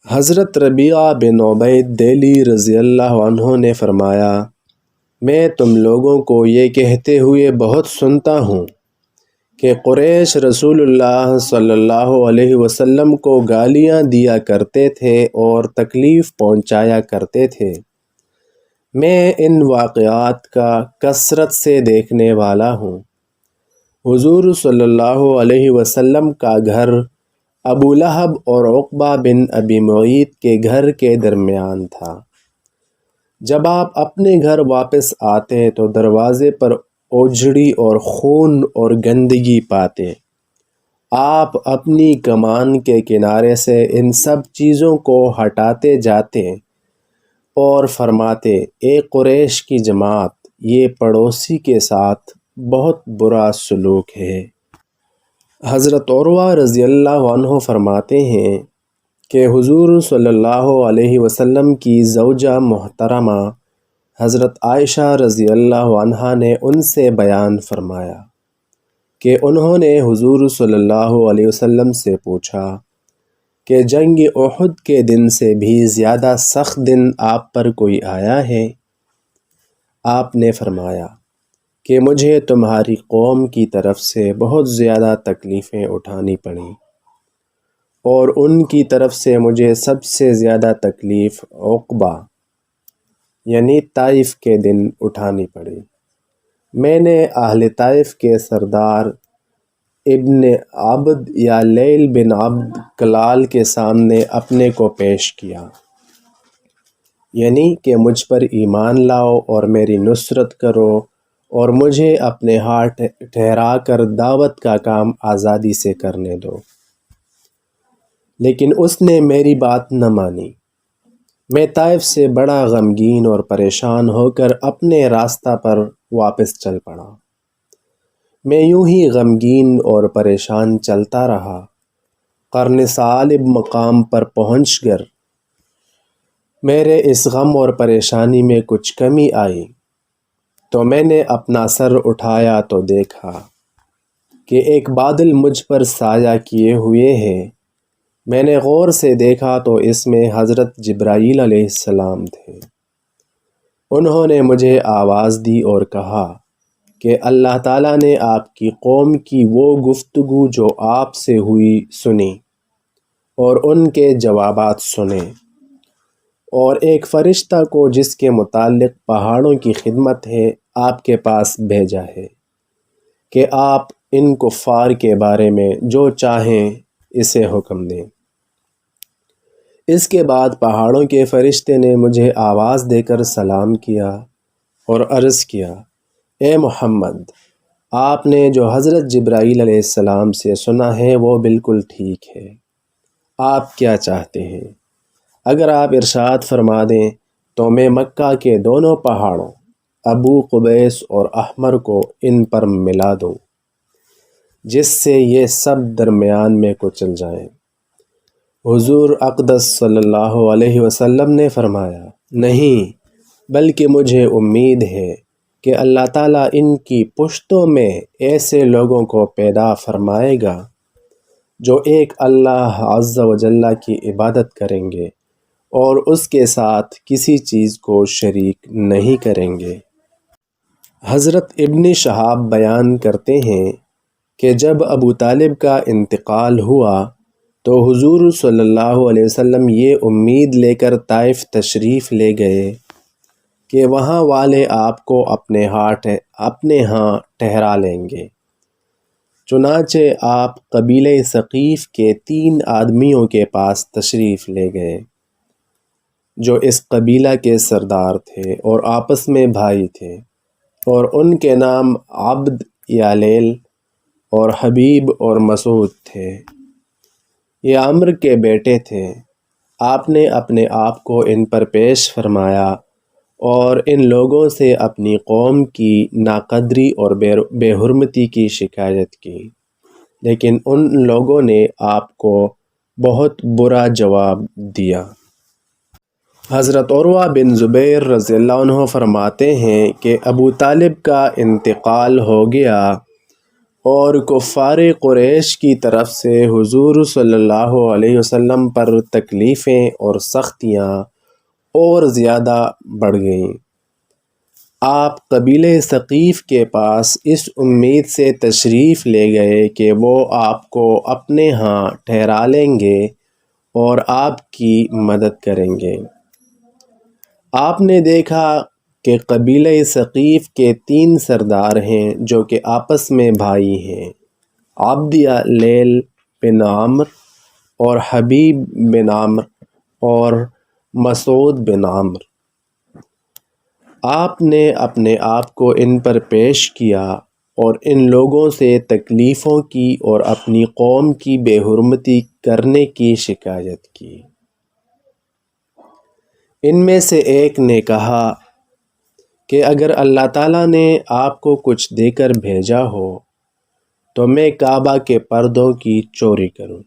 حضرت ربیعہ بن عبید دیلی رضی اللہ عنہ نے فرمایا، میں تم لوگوں کو یہ کہتے ہوئے بہت سنتا ہوں کہ قریش رسول اللہ صلی اللہ علیہ وسلم کو گالیاں دیا کرتے تھے اور تکلیف پہنچایا کرتے تھے۔ میں ان واقعات کا کثرت سے دیکھنے والا ہوں۔ حضور صلی اللہ علیہ وسلم کا گھر ابو لہب اور عقبہ بن ابی معیط کے گھر کے درمیان تھا۔ جب آپ اپنے گھر واپس آتے تو دروازے پر اوجھڑی اور خون اور گندگی پاتے۔ آپ اپنی کمان کے کنارے سے ان سب چیزوں کو ہٹاتے جاتے اور فرماتے، اے قریش کی جماعت، یہ پڑوسی کے ساتھ بہت برا سلوک ہے۔ حضرت عروہ رضی اللہ عنہ فرماتے ہیں کہ حضور صلی اللہ علیہ وسلم کی زوجہ محترمہ حضرت عائشہ رضی اللہ عنہا نے ان سے بیان فرمایا کہ انہوں نے حضور صلی اللہ علیہ وسلم سے پوچھا کہ جنگ احد کے دن سے بھی زیادہ سخت دن آپ پر کوئی آیا ہے؟ آپ نے فرمایا کہ مجھے تمہاری قوم کی طرف سے بہت زیادہ تکلیفیں اٹھانی پڑیں، اور ان کی طرف سے مجھے سب سے زیادہ تکلیف عقبہ یعنی طائف کے دن اٹھانی پڑی۔ میں نے اہل طائف کے سردار ابن عبد یا لیل بن عبد کلال کے سامنے اپنے کو پیش کیا، یعنی کہ مجھ پر ایمان لاؤ اور میری نصرت کرو اور مجھے اپنے ہاتھ ٹھہرا کر دعوت کا کام آزادی سے کرنے دو، لیکن اس نے میری بات نہ مانی۔ میں طائف سے بڑا غمگین اور پریشان ہو کر اپنے راستہ پر واپس چل پڑا۔ میں یوں ہی غمگین اور پریشان چلتا رہا۔ قرن ثعالب مقام پر پہنچ کر میرے اس غم اور پریشانی میں کچھ کمی آئی تو میں نے اپنا سر اٹھایا تو دیکھا کہ ایک بادل مجھ پر سایہ کیے ہوئے ہے۔ میں نے غور سے دیکھا تو اس میں حضرت جبرائیل علیہ السلام تھے۔ انہوں نے مجھے آواز دی اور کہا کہ اللہ تعالیٰ نے آپ کی قوم کی وہ گفتگو جو آپ سے ہوئی سنی اور ان کے جوابات سنے، اور ایک فرشتہ کو جس کے متعلق پہاڑوں کی خدمت ہے آپ کے پاس بھیجا ہے کہ آپ ان کفار کے بارے میں جو چاہیں اسے حکم دیں۔ اس کے بعد پہاڑوں کے فرشتے نے مجھے آواز دے کر سلام کیا اور عرض کیا، اے محمد، آپ نے جو حضرت جبرائیل علیہ السلام سے سنا ہے وہ بالکل ٹھیک ہے۔ آپ کیا چاہتے ہیں؟ اگر آپ ارشاد فرما دیں تو میں مکہ کے دونوں پہاڑوں ابو قبیس اور احمر کو ان پر ملا دوں، جس سے یہ سب درمیان میں کچل جائیں۔ حضور اقدس صلی اللہ علیہ وسلم نے فرمایا، نہیں، بلکہ مجھے امید ہے کہ اللہ تعالیٰ ان کی پشتوں میں ایسے لوگوں کو پیدا فرمائے گا جو ایک اللہ عز و جل کی عبادت کریں گے اور اس کے ساتھ کسی چیز کو شریک نہیں کریں گے۔ حضرت ابن شہاب بیان کرتے ہیں کہ جب ابو طالب کا انتقال ہوا تو حضور صلی اللہ علیہ وسلم یہ امید لے کر طائف تشریف لے گئے کہ وہاں والے آپ کو اپنے ہاں ٹھہرا لیں گے۔ چنانچہ آپ قبیلہ ثقیف کے 3 آدمیوں کے پاس تشریف لے گئے جو اس قبیلہ کے سردار تھے اور آپس میں بھائی تھے، اور ان کے نام عبد یا لیل اور حبیب اور مسعود تھے۔ یہ عمر کے بیٹے تھے۔ آپ نے اپنے آپ کو ان پر پیش فرمایا اور ان لوگوں سے اپنی قوم کی ناقدری اور بے حرمتی کی شکایت کی، لیکن ان لوگوں نے آپ کو بہت برا جواب دیا۔ حضرت عروہ بن زبیر رضی اللہ عنہ فرماتے ہیں کہ ابو طالب کا انتقال ہو گیا اور کفار قریش کی طرف سے حضور صلی اللہ علیہ وسلم پر تکلیفیں اور سختیاں اور زیادہ بڑھ گئیں۔ آپ قبیلہ ثقیف کے پاس اس امید سے تشریف لے گئے کہ وہ آپ کو اپنے ہاں ٹھہرا لیں گے اور آپ کی مدد کریں گے۔ آپ نے دیکھا کہ قبیلہ ثقیف کے 3 سردار ہیں جو کہ آپس میں بھائی ہیں، عبد لیل بن عمرو اور حبیب بن عمرو اور مسعود بن عمرو۔ آپ نے اپنے آپ کو ان پر پیش کیا اور ان لوگوں سے تکلیفوں کی اور اپنی قوم کی بے حرمتی کرنے کی شکایت کی۔ ان میں سے ایک نے کہا کہ اگر اللہ تعالیٰ نے آپ کو کچھ دے کر بھیجا ہو تو میں کعبہ کے پردوں کی چوری کروں،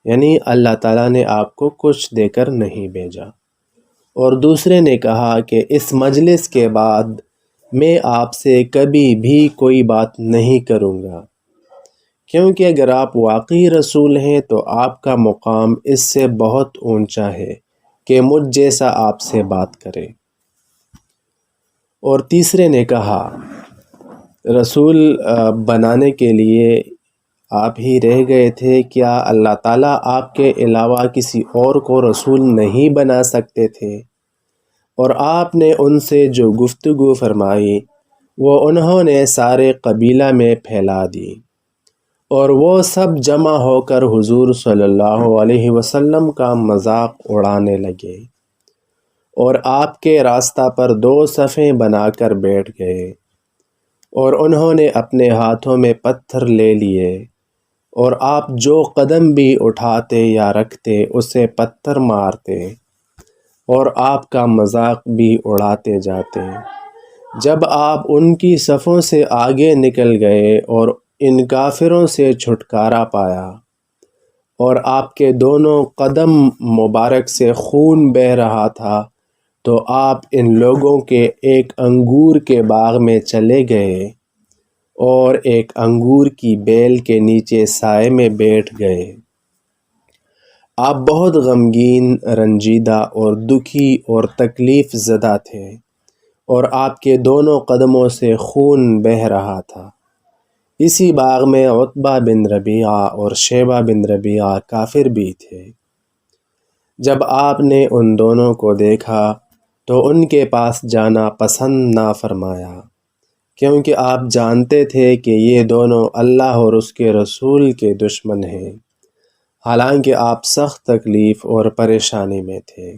یعنی اللہ تعالیٰ نے آپ کو کچھ دے کر نہیں بھیجا۔ اور دوسرے نے کہا کہ اس مجلس کے بعد میں آپ سے کبھی بھی کوئی بات نہیں کروں گا، کیونکہ اگر آپ واقعی رسول ہیں تو آپ کا مقام اس سے بہت اونچا ہے کہ مجھ جیسا آپ سے بات کرے۔ اور تیسرے نے کہا رسول بنانے کے لیے آپ ہی رہ گئے تھے، کیا اللہ تعالیٰ آپ کے علاوہ کسی اور کو رسول نہیں بنا سکتے تھے؟ اور آپ نے ان سے جو گفتگو فرمائی وہ انہوں نے سارے قبیلہ میں پھیلا دی، اور وہ سب جمع ہو کر حضور صلی اللہ علیہ وسلم کا مذاق اڑانے لگے اور آپ کے راستہ پر 2 صفیں بنا کر بیٹھ گئے، اور انہوں نے اپنے ہاتھوں میں پتھر لے لیے، اور آپ جو قدم بھی اٹھاتے یا رکھتے اسے پتھر مارتے، اور آپ کا مذاق بھی اڑاتے جاتے۔ جب آپ ان کی صفوں سے آگے نکل گئے اور ان کافروں سے چھٹکارا پایا اور آپ کے دونوں قدم مبارک سے خون بہہ رہا تھا تو آپ ان لوگوں کے ایک انگور کے باغ میں چلے گئے اور ایک انگور کی بیل کے نیچے سائے میں بیٹھ گئے۔ آپ بہت غمگین، رنجیدہ اور دکھی اور تکلیف زدہ تھے، اور آپ کے دونوں قدموں سے خون بہہ رہا تھا۔ اسی باغ میں عتبہ بن ربیعہ اور شیبہ بن ربیعہ کافر بھی تھے۔ جب آپ نے ان دونوں کو دیکھا تو ان کے پاس جانا پسند نہ فرمایا، کیونکہ آپ جانتے تھے کہ یہ دونوں اللہ اور اس کے رسول کے دشمن ہیں، حالانکہ آپ سخت تکلیف اور پریشانی میں تھے۔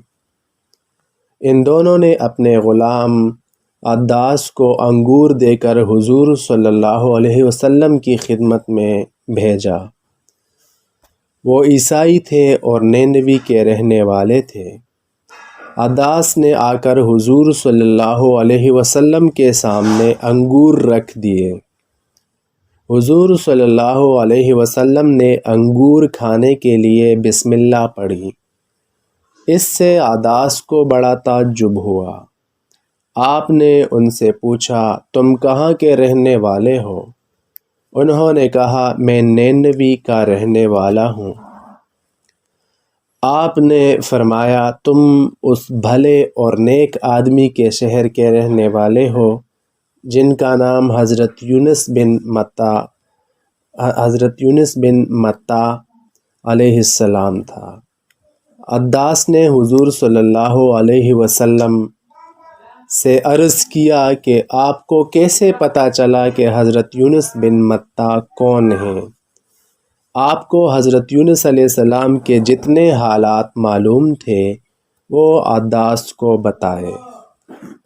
ان دونوں نے اپنے غلام عداس کو انگور دے کر حضور صلی اللہ علیہ وسلم کی خدمت میں بھیجا۔ وہ عیسائی تھے اور نینوی کے رہنے والے تھے۔ عداس نے آ کر حضور صلی اللہ علیہ وسلم کے سامنے انگور رکھ دیے۔ حضور صلی اللہ علیہ وسلم نے انگور کھانے کے لیے بسم اللہ پڑھی۔ اس سے عداس کو بڑا تعجب ہوا۔ آپ نے ان سے پوچھا تم کہاں کے رہنے والے ہو؟ انہوں نے کہا میں نینوی کا رہنے والا ہوں۔ آپ نے فرمایا تم اس بھلے اور نیک آدمی کے شہر کے رہنے والے ہو جن کا نام حضرت یونس بن متی علیہ السلام تھا۔ عداس نے حضور صلی اللہ علیہ وسلم سے عرض کیا کہ آپ کو کیسے پتہ چلا کہ حضرت یونس بن متی کون ہیں؟ آپ کو حضرت یونس علیہ السلام کے جتنے حالات معلوم تھے وہ عداس کو بتائے،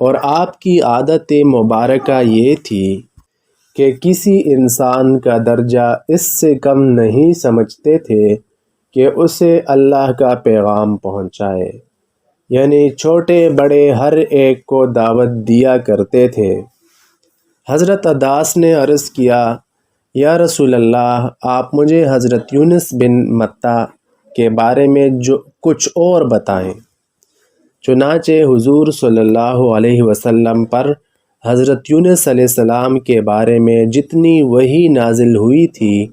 اور آپ کی عادت مبارکہ یہ تھی کہ کسی انسان کا درجہ اس سے کم نہیں سمجھتے تھے کہ اسے اللہ کا پیغام پہنچائے، یعنی چھوٹے بڑے ہر ایک کو دعوت دیا کرتے تھے۔ حضرت عداس نے عرض کیا یا رسول اللہ، آپ مجھے حضرت یونس بن متی کے بارے میں جو کچھ اور بتائیں۔ چنانچہ حضور صلی اللہ علیہ وسلم پر حضرت یونس علیہ السلام کے بارے میں جتنی وحی نازل ہوئی تھی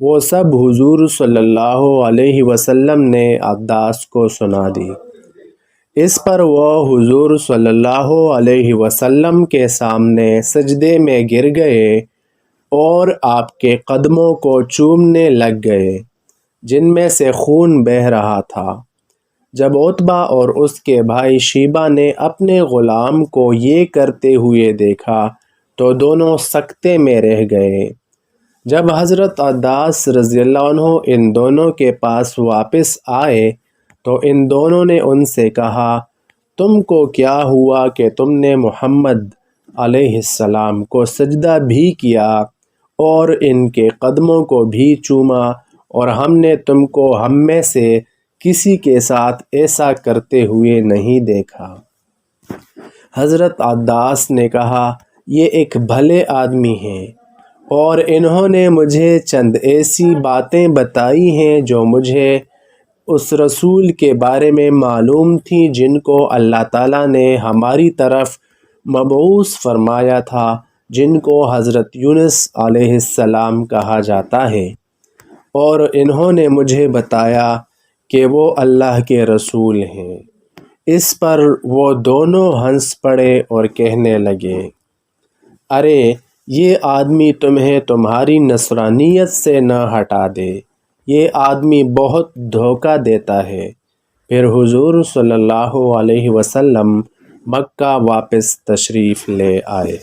وہ سب حضور صلی اللہ علیہ وسلم نے عباس کو سنا دی۔ اس پر وہ حضور صلی اللہ علیہ وسلم کے سامنے سجدے میں گر گئے اور آپ کے قدموں کو چومنے لگ گئے جن میں سے خون بہہ رہا تھا۔ جب عتبہ اور اس کے بھائی شیبہ نے اپنے غلام کو یہ کرتے ہوئے دیکھا تو دونوں سکتے میں رہ گئے۔ جب حضرت عباس رضی اللہ عنہ ان دونوں کے پاس واپس آئے تو ان دونوں نے ان سے کہا، تم کو کیا ہوا کہ تم نے محمد علیہ السلام کو سجدہ بھی کیا اور ان کے قدموں کو بھی چوما، اور ہم نے تم کو ہم میں سے کسی کے ساتھ ایسا کرتے ہوئے نہیں دیکھا۔ حضرت عباس نے کہا، یہ ایک بھلے آدمی ہیں اور انہوں نے مجھے چند ایسی باتیں بتائی ہیں جو مجھے اس رسول کے بارے میں معلوم تھیں جن کو اللہ تعالیٰ نے ہماری طرف مبعوث فرمایا تھا، جن کو حضرت یونس علیہ السلام کہا جاتا ہے، اور انہوں نے مجھے بتایا کہ وہ اللہ کے رسول ہیں۔ اس پر وہ دونوں ہنس پڑے اور کہنے لگے، ارے یہ آدمی تمہیں تمہاری نصرانیت سے نہ ہٹا دے، یہ آدمی بہت دھوکہ دیتا ہے۔ پھر حضور صلی اللہ علیہ وسلم مکہ واپس تشریف لے آئے۔